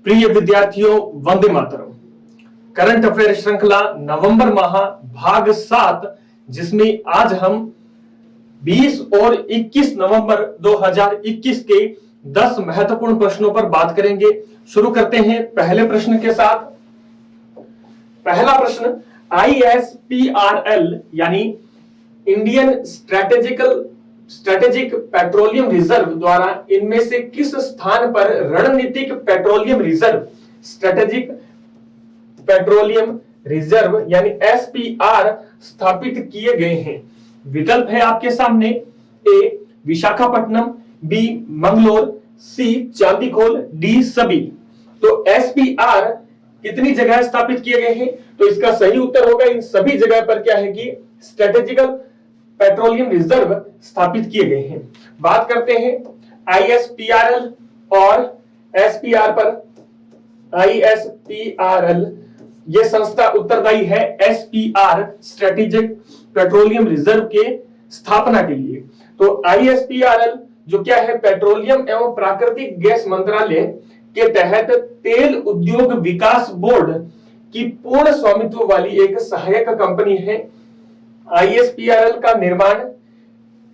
प्रिय विद्यार्थियों, Vande Mataram. Current affair श्रृंखला नवंबर माह भाग 7, जिसमें आज हम 20 और 21 नवंबर 2021 के 10 महत्वपूर्ण प्रश्नों पर बात करेंगे। शुरू करते हैं पहले प्रश्न के साथ। पहला प्रश्न, ISPRL यानी इंडियन स्ट्रेटेजिक पेट्रोलियम रिजर्व द्वारा इनमें से किस स्थान पर रणनीतिक petroleum reserve, strategic petroleum reserve यानी SPR स्थापित किए गए हैं? विकल्प है आपके सामने। ए विशाखापट्टनम, बी मंगलोर, सी चांदीखोल, डी सभी। तो SPR कितनी जगह स्थापित किए गए हैं? तो इसका सही उत्तर होगा इन सभी जगह पर क्या है कि स्ट्रेटेजिकल पेट्रोलियम रिजर्व स्थापित किए गए हैं। बात करते हैं ISPRL और SPR पर। ISPRL ये संस्था उत्तरदायी है SPR स्ट्रेटेजिक पेट्रोलियम रिजर्व के स्थापना के लिए। तो ISPRL जो क्या है, पेट्रोलियम एवं प्राकृतिक गैस मंत्रालय के तहत तेल उद्योग विकास बोर्ड की पूर्ण स्वामित्व वाली एक सहायक कंपनी है। ISPRL का निर्माण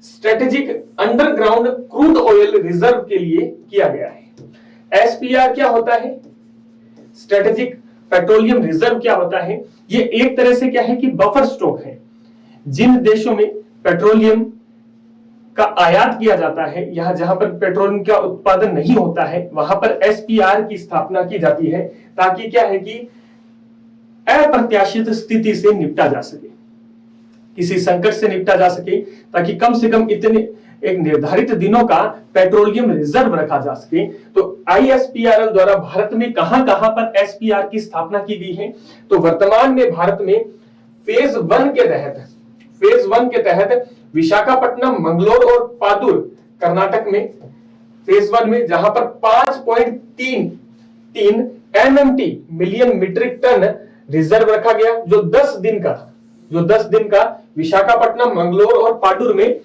strategic underground crude oil reserve के लिए किया गया है। SPR क्या होता है? स्ट्रेटेजिक पेट्रोलियम रिजर्व क्या होता है? ये एक तरह से क्या है कि बफर स्टॉक है। जिन देशों में पेट्रोलियम का आयात किया जाता है, यहां जहां पर पेट्रोलियम का उत्पादन नहीं होता है, वहां पर SPR की स्थापना की जाती है ताकि क्या है कि अप्रत्याशित स्थिति से निपटा जा सके, किसी संकट से निपटा जा सके, ताकि कम से कम इतने एक निर्धारित दिनों का पेट्रोलियम रिजर्व रखा जा सके। तो ISPRL द्वारा भारत में कहां कहां पर SPR की स्थापना की गई है? तो वर्तमान में भारत में फेज 1 के तहत विशाखापट्टनम, मंगलोर और पादुर कर्नाटक में फेज 1 में, जहां पर 5.33 MMT million metric ton reserve रखा गया, जो 10 दिन का विशाखापट्टनम, मंगलोर और पाडुर में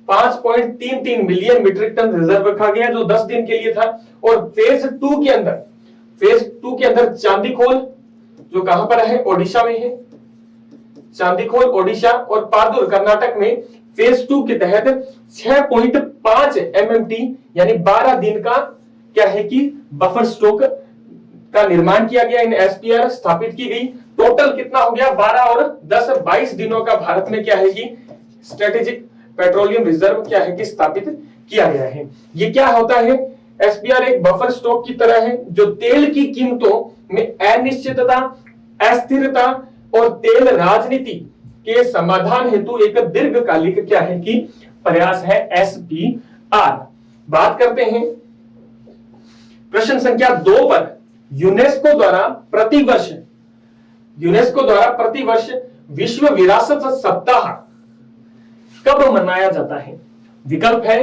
5.33 मिलियन मीट्रिक टन रिजर्व रखा गया, जो 10 दिन के लिए था। और फेज 2 के अंदर चांदीखोल जो कहां पर है, ओडिशा में है, चांदीखोल ओडिशा और पादुर कर्नाटक में फेज 2 के तहत 6.5 MMT यानी 12 दिन का क्या है कि बफर स्टॉक का निर्माण किया गया, इन SPR स्थापित की गई। टोटल कितना हो गया? 12 और 10 22 दिनों का भारत में क्या है कि स्ट्रेटेजिक पेट्रोलियम रिजर्व क्या है कि स्थापित किया गया है। ये क्या होता है? SPR एक बफर स्टॉक की तरह है जो तेल की कीमतों में अनिश्चितता, अस्थिरता और तेल राजनीति के समाधान हेतु एक दीर्घकालिक क्या है कि प्रयास है SPR। बात करते हैं प्रश्न संख्या 2 पर। यूनेस्को द्वारा प्रतिवर्ष विश्व विरासत सप्ताह कब मनाया जाता है? विकल्प है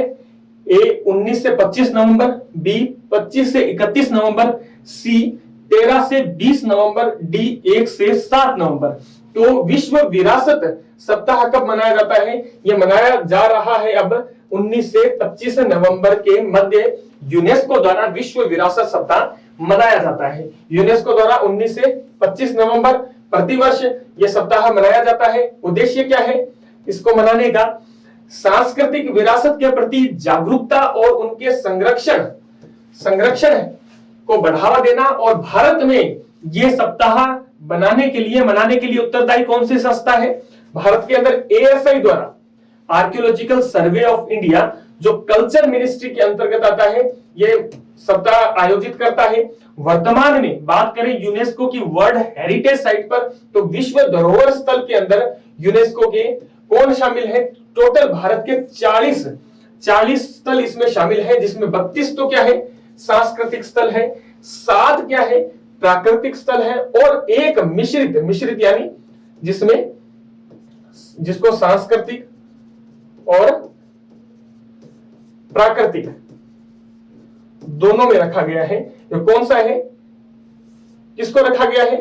ए 19 से 25 नवंबर, बी 25 से 31 नवंबर, सी 13 से 20 नवंबर, डी 1 से 7 नवंबर। तो विश्व विरासत सप्ताह कब मनाया जाता है? यह मनाया जा रहा है अब 19 से 25 नवंबर के मध्य यूनेस्को द्वारा विश्व विरासत सप्ताह मनाया जाता है। यूनेस्को द्वारा 19 से 25 नवंबर प्रतिवर्ष यह सप्ताह मनाया जाता है। उद्देश्य क्या है इसको मनाने का? सांस्कृतिक विरासत के प्रति जागरूकता और उनके संरक्षण को बढ़ावा देना। और भारत में यह सप्ताह मनाने के लिए उत्तरदायी कौन सी संस्था है? भारत के अंदर ASI द्वारा आर्कियोलॉजिकल सर्वे ऑफ इंडिया, जो कल्चर मिनिस्ट्री के अंतर्गत आता है, यह सप्ताह आयोजित करता है। वर्तमान में बात करें यूनेस्को की वर्ल्ड हेरिटेज साइट पर, तो विश्व धरोहर स्थल के अंदर यूनेस्को के कौन शामिल है? टोटल भारत के 40 स्थल इसमें शामिल है, जिसमें 32 तो क्या है सांस्कृतिक स्थल है, 7 क्या है प्राकृतिक स्थल है, और एक मिश्रित यानी जिसको सांस्कृतिक और प्राकृतिक दोनों में रखा गया है। ये कौन सा है? किसको रखा गया है?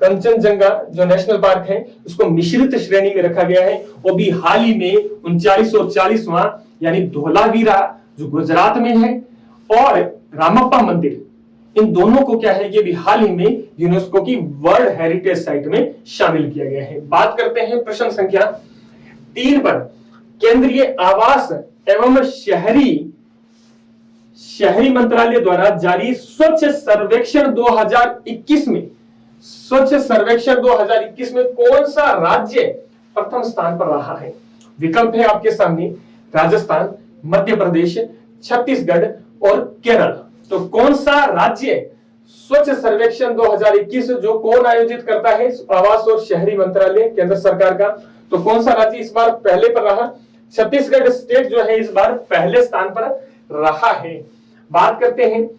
कंचनजंगा जो नेशनल पार्क है उसको मिश्रित श्रेणी में रखा गया है। वो भी हाल ही में 3940वां यानी धौलावीरा जो गुजरात में है, और रामप्पा मंदिर, इन दोनों को क्या है, ये भी हाल ही में यूनेस्को की वर्ल्ड हेरिटेज साइट में शामिल किया गया है। बात करते हैं प्रश्न संख्या 3 पर। केंद्रीय आवास एवं शहरी मंत्रालय द्वारा जारी स्वच्छ सर्वेक्षण 2021 में, स्वच्छ सर्वेक्षण 2021 में कौन सा राज्य प्रथम स्थान पर रहा है? विकल्प है आपके सामने राजस्थान, मध्य प्रदेश, छत्तीसगढ़ और केरल। तो कौन सा राज्य स्वच्छ सर्वेक्षण 2021 जो कौन आयोजित करता है? आवास और शहरी मंत्रालय केंद्र सरकार का। तो कौन सा राज्य इस बार पहले पर रहा? छत्तीसगढ़ स्टेट जो है इस बार पहले स्थान पर रहा है। बात करते हैं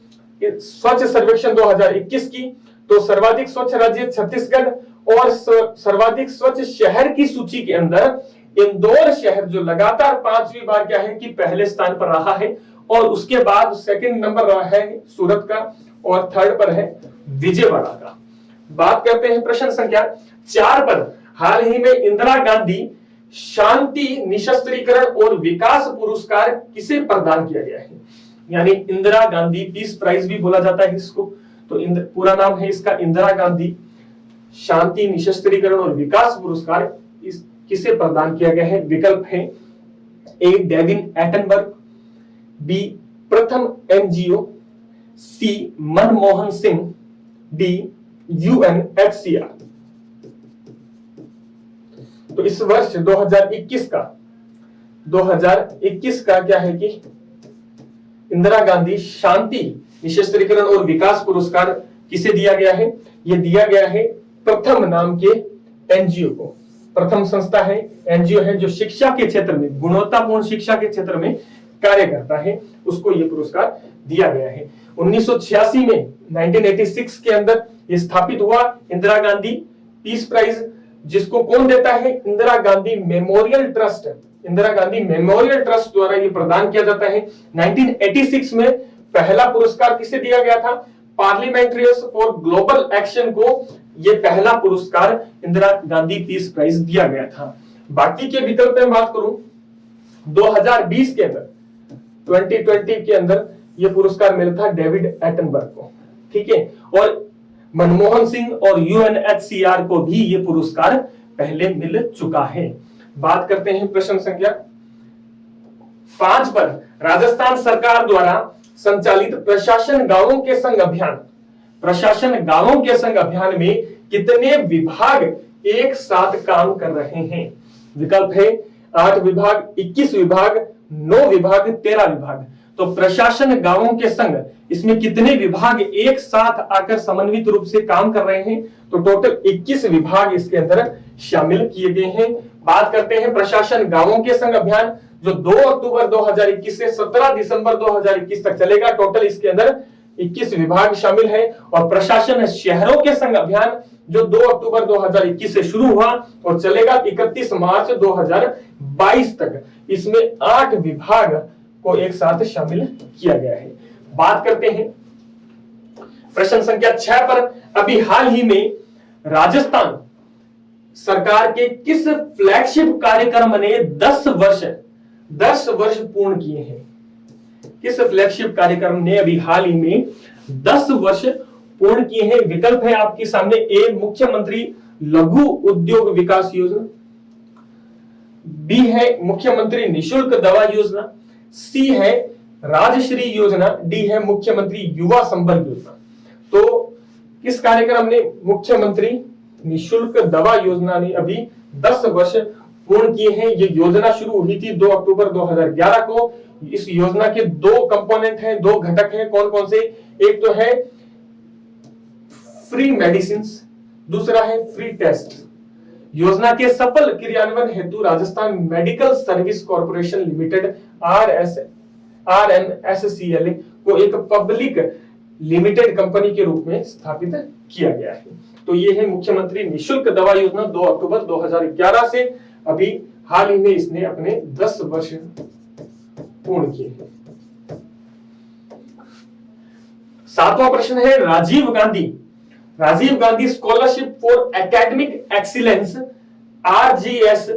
स्वच्छ सर्वेक्षण 2021 की, तो सर्वाधिक स्वच्छ राज्य छत्तीसगढ़ और सर्वाधिक स्वच्छ शहर की सूची के अंदर इंदौर शहर जो लगातार 5वीं बार क्या है कि पहले स्थान पर रहा है, और उसके बाद सेकंड नंबर रहा है सूरत का, और थर्ड पर है विजयवाड़ा का। बात करते हैं प्रश्न संख्या 4 पर। हाल ही में इंदिरा गांधी शांति निशस्त्रीकरण और विकास पुरस्कार किसे प्रदान किया गया है? यानी इंदिरा गांधी पीस प्राइज भी बोला जाता है इसको, तो पूरा नाम है इसका इंदिरा गांधी शांति निशस्त्रीकरण और विकास पुरस्कार किसे प्रदान किया गया है? विकल्प है ए डेविन एटनबर्ग, बी प्रथम एनजीओ, सी मनमोहन सिंह, डी यूएनएचसीआर। तो इस वर्ष 2021 का क्या है कि इंदिरा गांधी शांति निशस्त्रीकरण और विकास पुरस्कार किसे दिया गया है? यह दिया गया है प्रथम नाम के एनजीओ को। प्रथम संस्था है, एनजीओ है जो शिक्षा के क्षेत्र में, गुणवत्तापूर्ण शिक्षा के क्षेत्र में कार्य करता है, उसको यह पुरस्कार दिया गया है। 1986 में 1986 के अंदर यह स्थापित हुआ इंदिरा गांधी पीस प्राइज, जिसको कौन देता है? Indira Gandhi memorial trust. Indira Gandhi memorial trust द्वारा यह प्रदान किया जाता है। 1986 में पहला पुरस्कार किसे दिया गया था? पार्लियामेंट्रियंस फॉर ग्लोबल एक्शन को यह पहला पुरस्कार इंदिरा गांधी पीस प्राइज दिया गया था। बाकी के विकल्प में बात करूं, 2020 के अंदर 2020 के अंदर यह पुरस्कार मिला था डेविड एटनबर्ग को, ठीक है, और मनमोहन सिंह और यूएनएचसीआर को भी यह पुरस्कार पहले मिल चुका है। बात करते हैं प्रश्न संख्या 5 पर। राजस्थान सरकार द्वारा संचालित प्रशासन गांवों के संग अभियान, प्रशासन गांवों के संग अभियान में कितने विभाग एक साथ काम कर रहे हैं? विकल्प है 8 विभाग, 21 विभाग, 9 विभाग, 13 विभाग। तो प्रशासन गांवों के संग, इसमें कितने विभाग एक साथ आकर समन्वित रूप से काम कर रहे हैं? तो टोटल 21 विभाग इसके अंदर शामिल किए गए हैं। बात करते हैं प्रशासन गांवों के संग अभियान, जो 2 अक्टूबर 2021 से 17 दिसंबर 2021 तक चलेगा। टोटल इसके अंदर 21 विभाग शामिल है। और प्रशासन शहरों के संग अभियान जो 2 अक्टूबर 2021 से शुरू हुआ और चलेगा 31 मार्च 2022 तक, इसमें 8 विभाग को एक साथ शामिल किया गया है। बात करते हैं प्रश्न संख्या 6 पर। अभी हाल ही में राजस्थान सरकार के किस फ्लैगशिप कार्यक्रम ने 10 वर्ष पूर्ण किए हैं? किस फ्लैगशिप कार्यक्रम ने अभी हाल ही में 10 वर्ष पूर्ण किए हैं? विकल्प है आपके सामने ए मुख्यमंत्री लघु उद्योग विकास योजना, बी है मुख्यमंत्री निशुल्क दवा योजना, सी है राजश्री योजना, डी है मुख्यमंत्री युवा संबल योजना। तो किस कार्यक्रम ने मुख्यमंत्री निशुल्क दवा योजना ने अभी 10 वर्ष पूर्ण किए हैं? ये योजना शुरू हुई थी 2 अक्टूबर 2011 को। इस योजना के 2 कंपोनेंट हैं, 2 घटक हैं। कौन कौन से? एक तो है फ्री मेडिसिन, दूसरा है फ्री टेस्ट। योजना के सफल क्रियान्वयन हेतु Rajasthan medical service corporation limited RMSCL को एक पब्लिक लिमिटेड कंपनी के रूप में स्थापित किया गया है। तो ये है मुख्यमंत्री निशुल्क दवा योजना 2 अक्टूबर 2011 से अभी हाल ही में इसने अपने 10 वर्ष पूर्ण किए हैं। 7वां प्रश्न है Rajiv Gandhi scholarship for academic excellence RGS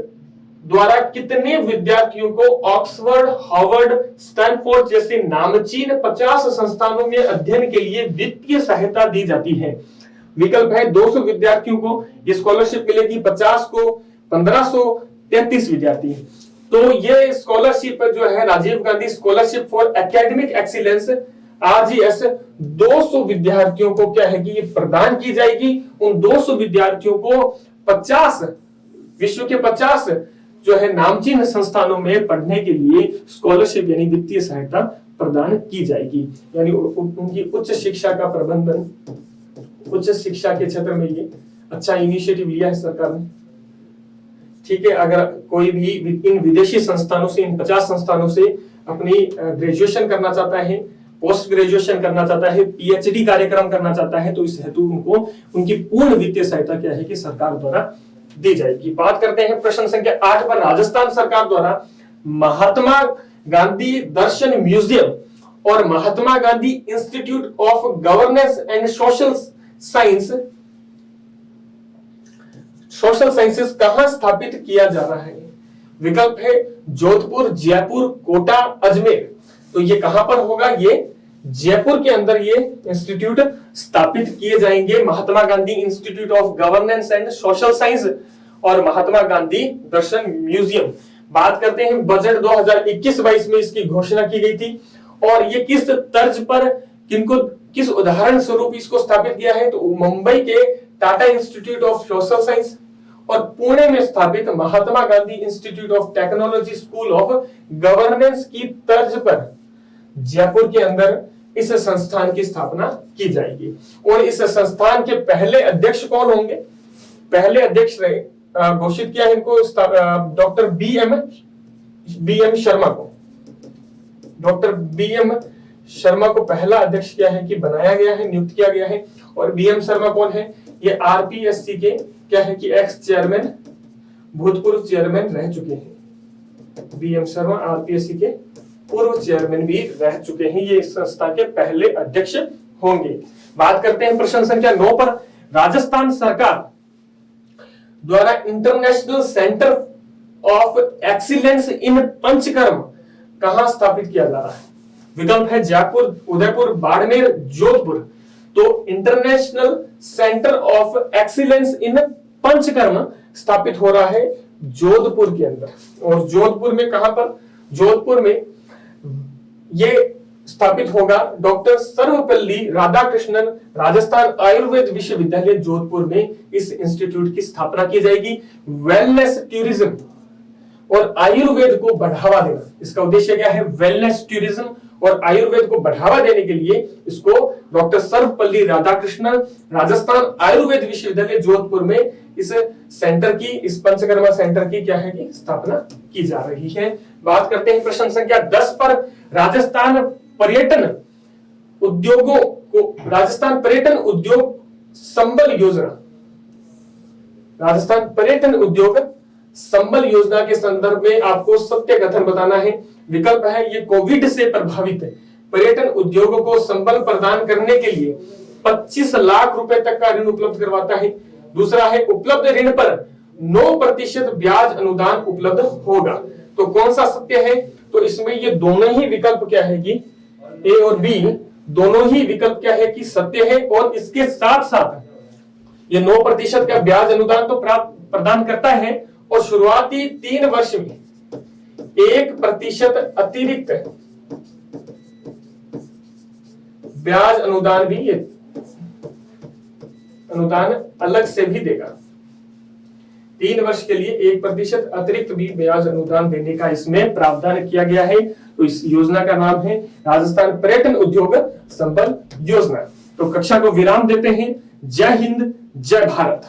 द्वारा कितने विद्यार्थियों को ऑक्सफोर्ड, हार्वर्ड, स्टैनफोर्ड जैसे नामचीन 50 संस्थानों में अध्ययन के लिए वित्तीय सहायता दी जाती है? विकल्प है 200 विद्यार्थियों को ये स्कॉलरशिप मिलेगी, 50 को, 1533 विद्यार्थी। तो ये स्कॉलरशिप जो है Rajiv Gandhi scholarship for academic excellence RGS 200 विद्यार्थियों को क्या है कि ये प्रदान की जाएगी। उन 200 विद्यार्थियों को 50 विश्व के 50 जो है नामचीन संस्थानों में पढ़ने के लिए स्कॉलरशिप यानी वित्तीय सहायता प्रदान की जाएगी। यानी उनकी उच्च शिक्षा का प्रबंधन, उच्च शिक्षा के क्षेत्र में ये अच्छा इनिशिएटिव लिया है सरकार ने। ठीक है, अगर कोई भी इन विदेशी संस्थानों से, इन 50 संस्थानों से अपनी ग्रेजुएशन करना चाहता है, पोस्ट ग्रेजुएशन करना चाहता है, PhD कार्यक्रम करना चाहता है, तो इस हेतु उनको उनकी पूर्ण वित्तीय सहायता क्या है कि सरकार द्वारा दी जाएगी। बात करते हैं प्रश्न संख्या 8 पर। राजस्थान सरकार द्वारा महात्मा गांधी दर्शन म्यूजियम और Mahatma Gandhi institute of governance and social sciences कहां स्थापित किया जा रहा है? विकल्प है जोधपुर, जयपुर, कोटा, अजमेर। तो ये कहां पर होगा? ये जयपुर के अंदर ये इंस्टीट्यूट स्थापित किए जाएंगे, Mahatma Gandhi institute of governance and social science और महात्मा गांधी दर्शन म्यूजियम। बात करते हैं बजट 2021-22 में इसकी घोषणा की गई थी और ये किस तर्ज पर, किस उदाहरण स्वरूप इसको स्थापित किया है? तो मुंबई के Tata institute of social science और पुणे में स्थापित Mahatma Gandhi institute of technology school of governance की तर्ज पर जयपुर के अंदर इस संस्थान की स्थापना की जाएगी। और इस संस्थान के पहले अध्यक्ष कौन होंगे? पहले अध्यक्ष घोषित किया है इनको डॉक्टर BM शर्मा को। डॉक्टर BM शर्मा को पहला अध्यक्ष क्या है कि बनाया गया है, नियुक्त किया गया है। और BM शर्मा कौन है? ये RPSC के क्या है कि एक्स चेयरमैन, भूतपूर्व चेयरमैन रह चुके हैं। BM शर्मा RPSC के पूर्व चेयरमैन भी रह चुके हैं, ये इस संस्था के पहले अध्यक्ष होंगे। बात करते हैं प्रश्न संख्या 9 पर। राजस्थान सरकार द्वारा international centre of excellence in panchakarma कहां स्थापित किया जा रहा है? विकल्प है जयपुर, उदयपुर, बाड़मेर, जोधपुर। तो international centre of excellence in panchakarma स्थापित हो रहा है जोधपुर के अंदर। और जोधपुर में कहां पर? जोधपुर में ये स्थापित होगा डॉक्टर सर्वपल्ली राधाकृष्णन राजस्थान आयुर्वेद विश्वविद्यालय जोधपुर में इस इंस्टीट्यूट की स्थापना की जाएगी। वेलनेस टूरिज्म और आयुर्वेद को बढ़ावा देना, इसका उद्देश्य क्या है? वेलनेस टूरिज्म और आयुर्वेद को बढ़ावा देने के लिए इसको डॉक्टर सर्वपल्ली राधाकृष्णन राजस्थान आयुर्वेद विश्वविद्यालय जोधपुर में इस सेंटर की, इस पंचकर्मा सेंटर की क्या है कि स्थापना की जा रही है। बात करते हैं प्रश्न संख्या 10 पर। राजस्थान पर्यटन उद्योगों को, राजस्थान पर्यटन उद्योग संबल योजना, राजस्थान पर्यटन उद्योग संबल योजना के संदर्भ में आपको सत्य कथन बताना है। विकल्प है ये कोविड से प्रभावित पर्यटन उद्योगों को संबल प्रदान करने के लिए 25 लाख रुपए तक का ऋण उपलब्ध करवाता है। दूसरा है उपलब्ध ऋण पर 9% ब्याज अनुदान उपलब्ध होगा। तो कौन सा सत्य है? तो इसमें ये दोनों ही विकल्प क्या है कि A और B दोनों ही विकल्प क्या है कि सत्य है। और इसके साथ साथ ये 9% का ब्याज अनुदान तो प्रदान करता है और शुरुआती 3 वर्ष में 1% अतिरिक्त ब्याज अनुदान भी, ये अनुदान अलग से भी देगा। 3 वर्ष के लिए 1% अतिरिक्त भी ब्याज अनुदान देने का इसमें प्रावधान किया गया है। तो इस योजना का नाम है राजस्थान पर्यटन उद्योग संबल योजना। तो कक्षा को विराम देते हैं। जय हिंद, जय भारत।